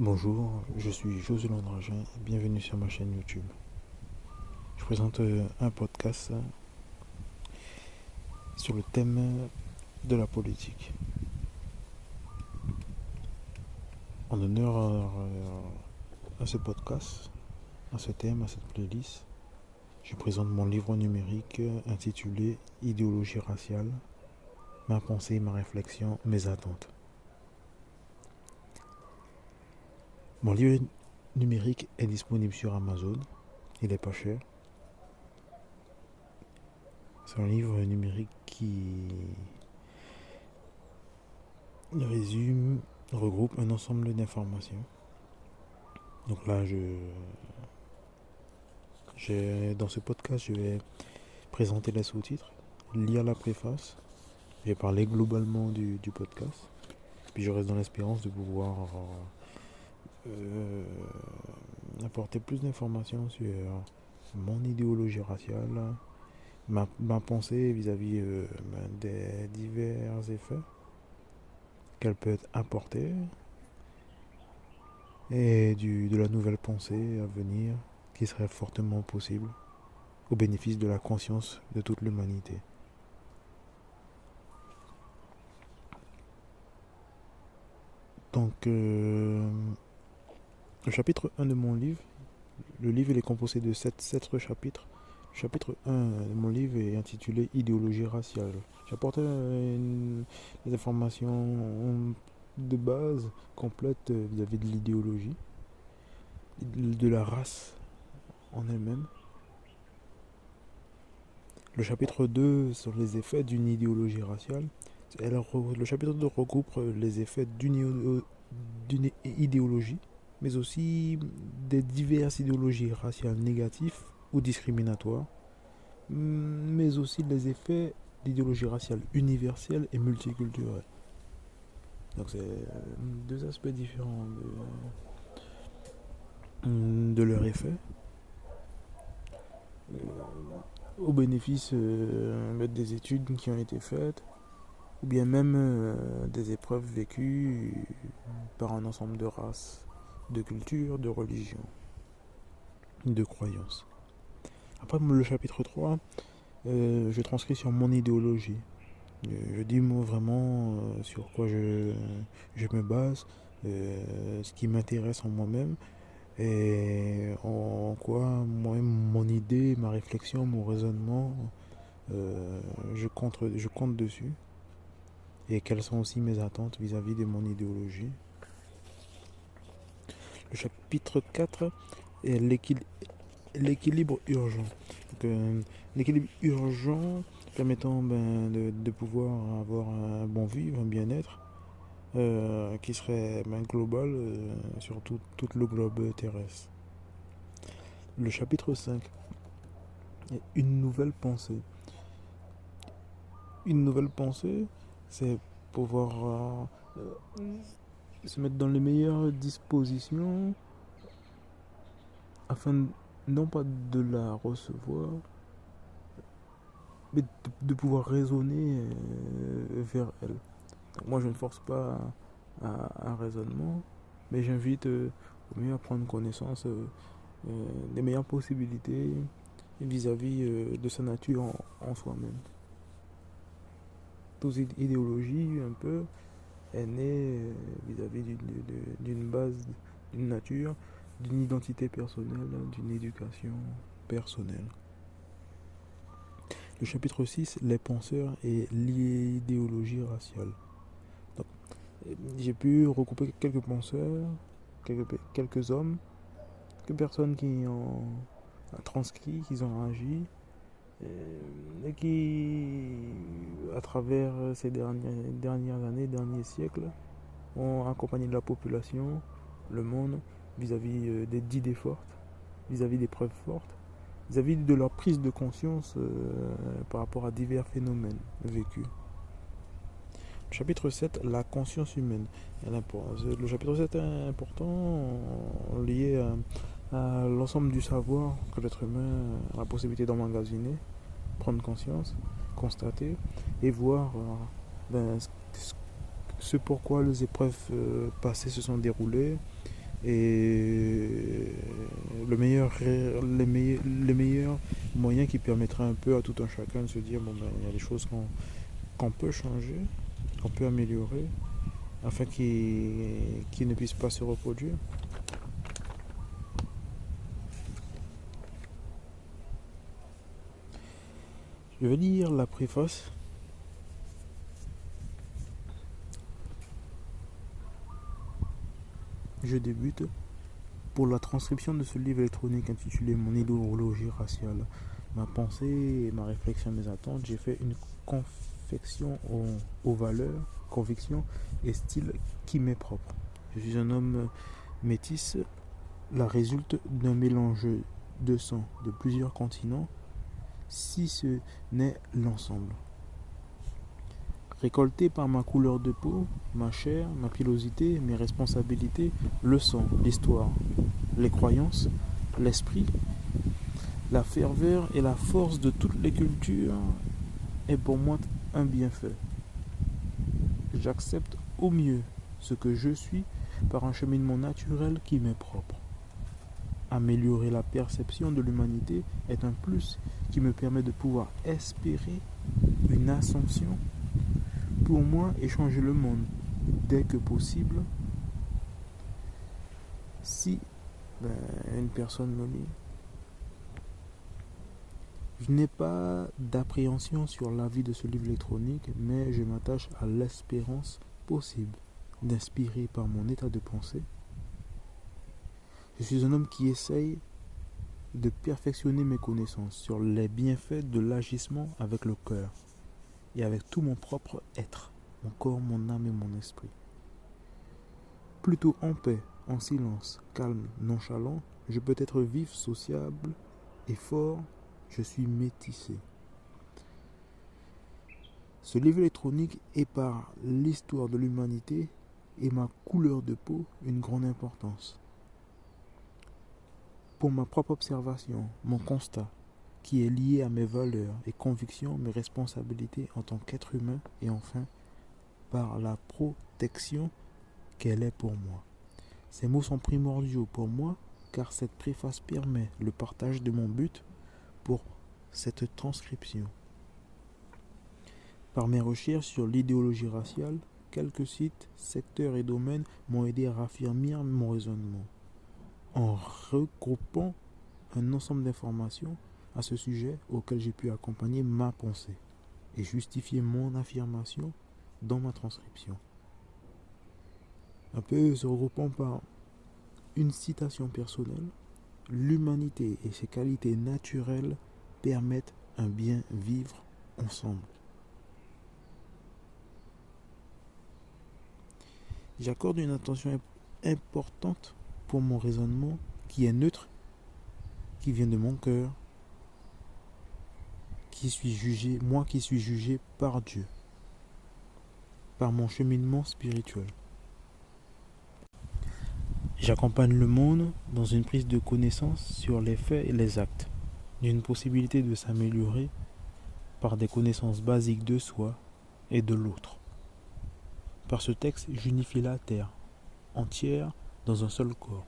Bonjour, je suis José Landragin et bienvenue sur ma chaîne YouTube. Je présente un podcast sur le thème de la politique. En honneur à ce podcast, à ce thème, à cette playlist, je présente mon livre numérique intitulé Idéologie raciale, ma pensée, ma réflexion, mes attentes. Mon livre numérique est disponible sur Amazon, il est pas cher. C'est un livre numérique qui résume, regroupe un ensemble d'informations. Donc là, dans ce podcast, je vais présenter les sous-titres, lire la préface, je vais parler globalement du podcast, puis je reste dans l'espérance de pouvoir euh, apporter plus d'informations sur mon idéologie raciale, ma pensée vis-à-vis des divers effets qu'elle peut apporter et de la nouvelle pensée à venir qui serait fortement possible au bénéfice de la conscience de toute l'humanité. Donc, le chapitre 1 de mon livre, le livre il est composé de 7 chapitres. Le chapitre 1 de mon livre est intitulé Idéologie raciale. J'apporte des informations de base complètes vis-à-vis de l'idéologie, de la race en elle-même. Le chapitre 2 sur les effets d'une idéologie raciale. Le chapitre 2 regroupe les effets d'une idéologie, mais aussi des diverses idéologies raciales négatives ou discriminatoires, mais aussi les effets d'idéologie raciale universelle et multiculturelle. Donc c'est deux aspects différents de leur effet, au bénéfice des études qui ont été faites, ou bien même des épreuves vécues par un ensemble de races, de cultures, de religions, de croyances. Après le chapitre 3, je transcris sur mon idéologie. Je dis moi vraiment sur quoi je me base, ce qui m'intéresse en moi-même et en quoi moi, mon idée, ma réflexion, mon raisonnement, je compte dessus et quelles sont aussi mes attentes vis-à-vis de mon idéologie. Le chapitre 4 est l'équilibre urgent. Donc, l'équilibre urgent permettant de pouvoir avoir un bon vivre, un bien-être qui serait global sur tout le globe terrestre. Le chapitre 5 est une nouvelle pensée. Une nouvelle pensée, c'est pouvoir se mettre dans les meilleures dispositions afin non pas de la recevoir, mais pouvoir raisonner vers elle. Donc moi, je ne force pas un raisonnement, mais j'invite au mieux à prendre connaissance des meilleures possibilités vis-à-vis de sa nature en soi-même. Toute idéologie, un peu, est née vis-à-vis d'une base, d'une nature, d'une identité personnelle, d'une éducation personnelle. Le chapitre 6, les penseurs et l'idéologie raciale. Donc, j'ai pu recouper quelques penseurs, quelques hommes, quelques personnes qui ont transcrit, qui ont agi, et qui, à travers ces dernières années, derniers siècles, ont accompagné la population, le monde, vis-à-vis d'idées fortes, vis-à-vis des preuves fortes, vis-à-vis de leur prise de conscience par rapport à divers phénomènes vécus. Chapitre 7, la conscience humaine. Le chapitre 7 est important, lié à l'ensemble du savoir que l'être humain a la possibilité d'emmagasiner, prendre conscience, constater et voir ce pourquoi les épreuves passées se sont déroulées, Et les meilleurs moyens qui permettraient un peu à tout un chacun de se dire, bon ben, il y a des choses qu'on peut changer, qu'on peut améliorer, afin qu'ils ne puissent pas se reproduire. Je vais lire la préface. Je débute. Pour la transcription de ce livre électronique intitulé Mon idéologie raciale, ma pensée et ma réflexion, mes attentes, j'ai fait une confection aux valeurs, convictions et styles qui m'est propre. Je suis un homme métis, la résulte d'un mélange de sang de plusieurs continents, si ce n'est l'ensemble. Récolté par ma couleur de peau, ma chair, ma pilosité, mes responsabilités, le sang, l'histoire, les croyances, l'esprit, la ferveur et la force de toutes les cultures est pour moi un bienfait. J'accepte au mieux ce que je suis par un cheminement naturel qui m'est propre. Améliorer la perception de l'humanité est un plus qui me permet de pouvoir espérer une ascension pour moi et changer le monde dès que possible si une personne me lit. Je n'ai pas d'appréhension sur la vie de ce livre électronique, mais je m'attache à l'espérance possible d'inspirer par mon état de pensée. Je suis un homme qui essaye de perfectionner mes connaissances sur les bienfaits de l'agissement avec le cœur et avec tout mon propre être, mon corps, mon âme et mon esprit. Plutôt en paix, en silence, calme, nonchalant, je peux être vif, sociable et fort, je suis métissé. Ce livre électronique est par l'histoire de l'humanité et ma couleur de peau une grande importance. Pour ma propre observation, mon constat, qui est lié à mes valeurs et convictions, mes responsabilités en tant qu'être humain et enfin par la protection qu'elle est pour moi. Ces mots sont primordiaux pour moi car cette préface permet le partage de mon but pour cette transcription. Par mes recherches sur l'idéologie raciale, quelques sites, secteurs et domaines m'ont aidé à raffermir mon raisonnement. En regroupant un ensemble d'informations à ce sujet auquel j'ai pu accompagner ma pensée et justifier mon affirmation dans ma transcription. Un peu se regroupant par une citation personnelle, l'humanité et ses qualités naturelles permettent un bien vivre ensemble. J'accorde une attention importante pour mon raisonnement qui est neutre, qui vient de mon cœur, moi qui suis jugé par Dieu, par mon cheminement spirituel. J'accompagne le monde dans une prise de connaissance sur les faits et les actes, d'une possibilité de s'améliorer par des connaissances basiques de soi et de l'autre. Par ce texte, j'unifie la terre entière dans un seul corps,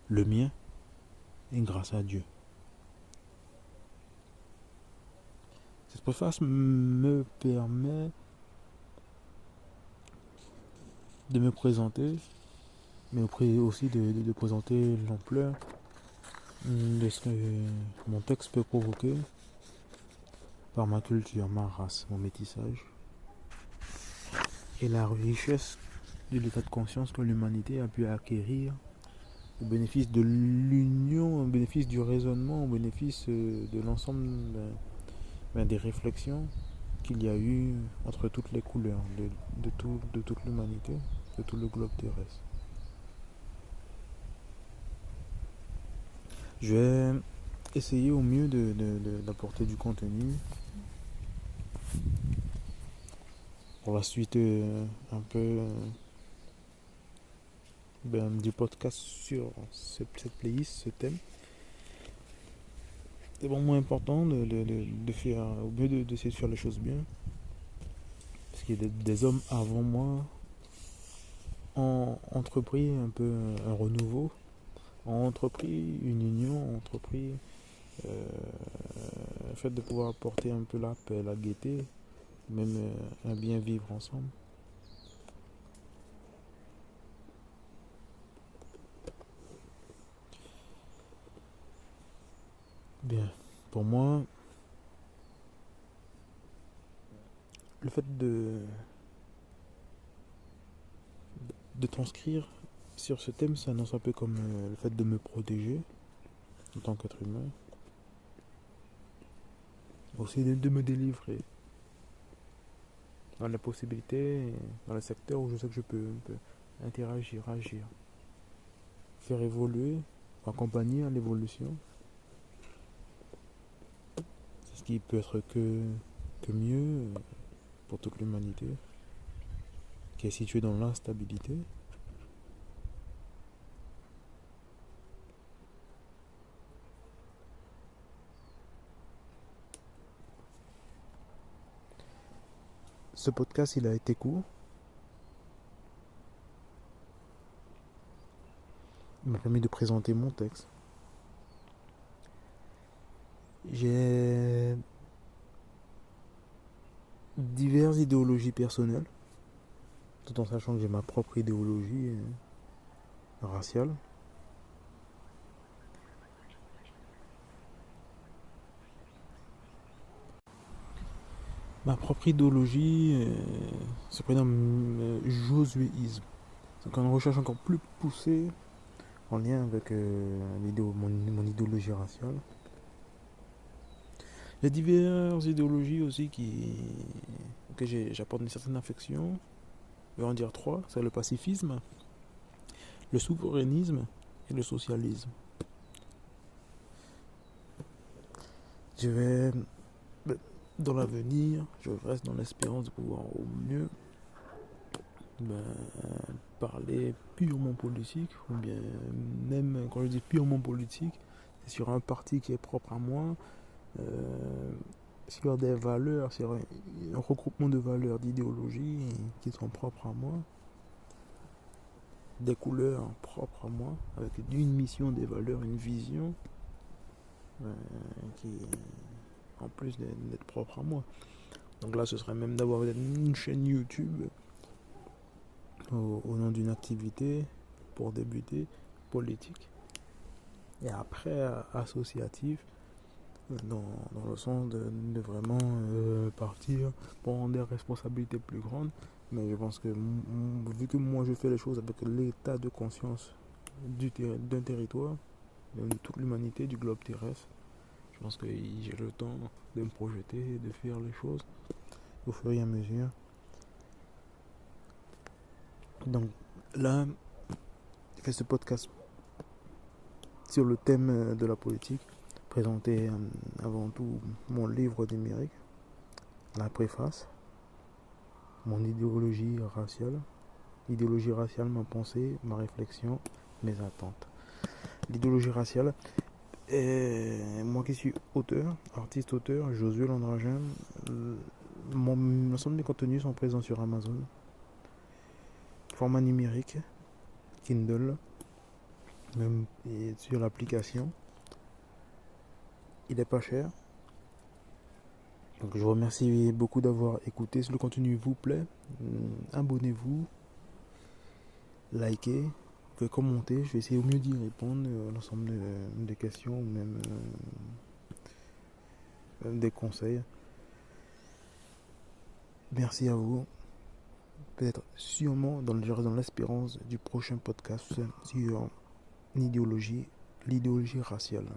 le mien et grâce à Dieu. Cette préface me permet de me présenter, mais aussi de présenter l'ampleur de ce que mon texte peut provoquer par ma culture, ma race, mon métissage et la richesse de l'état de conscience que l'humanité a pu acquérir au bénéfice de l'union, au bénéfice du raisonnement, au bénéfice de l'ensemble des réflexions qu'il y a eu entre toutes les couleurs de toute l'humanité, de tout le globe terrestre. Je vais essayer au mieux d'apporter du contenu pour la suite un peu du podcast sur cette playlist, ce thème. C'est vraiment important de faire au mieux d'essayer de faire les choses bien, parce qu'il y a des hommes avant moi ont entrepris un peu un renouveau, ont entrepris une union, ont entrepris le fait de pouvoir apporter un peu la paix, la gaieté, même un bien vivre ensemble. Bien, pour moi, le fait de transcrire sur ce thème, ça annonce un peu comme le fait de me protéger en tant qu'être humain, aussi de me délivrer dans la possibilité, dans le secteur où je sais que je peux interagir, agir, faire évoluer, accompagner à l'évolution. C'est ce qui peut être que mieux pour toute l'humanité, qui est située dans l'instabilité. Ce podcast, il a été court. Il m'a permis de présenter mon texte. J'ai diverses idéologies personnelles, tout en sachant que j'ai ma propre idéologie raciale. Ma propre idéologie se prénomme josuéisme. C'est une recherche encore plus poussée en lien avec mon idéologie raciale. Il y a diverses idéologies aussi que j'apporte une certaine affection. Je vais en dire trois. C'est le pacifisme, le souverainisme et le socialisme. Je vais, dans l'avenir, je reste dans l'espérance de pouvoir au mieux parler purement politique, ou bien même quand je dis purement politique, c'est sur un parti qui est propre à moi, sur des valeurs, sur un regroupement de valeurs, d'idéologies qui sont propres à moi, des couleurs propres à moi, avec une mission, des valeurs, une vision qui, en plus d'être propre à moi. Donc là, ce serait même d'avoir une chaîne YouTube au nom d'une activité pour débuter politique et après associatif dans le sens de vraiment partir pour des responsabilités plus grandes. Mais je pense que vu que moi je fais les choses avec l'état de conscience d'un territoire, de toute l'humanité, du globe terrestre, je pense que j'ai le temps de me projeter, de faire les choses au fur et à mesure. Donc là, je fais ce podcast sur le thème de la politique, présenter avant tout mon livre numérique, la préface, mon idéologie raciale, ma pensée, ma réflexion, mes attentes. L'idéologie raciale, moi qui suis artiste-auteur, Josué Landragin, l'ensemble de mes contenus sont présents sur Amazon, format numérique, Kindle, même et sur l'application. Il est pas cher. Donc je vous remercie beaucoup d'avoir écouté. Si le contenu vous plaît, abonnez-vous, likez, vous pouvez commenter. Je vais essayer au mieux d'y répondre à l'ensemble des questions ou même des conseils. Merci à vous. Peut-être sûrement dans l'espérance du prochain podcast sur l'idéologie raciale.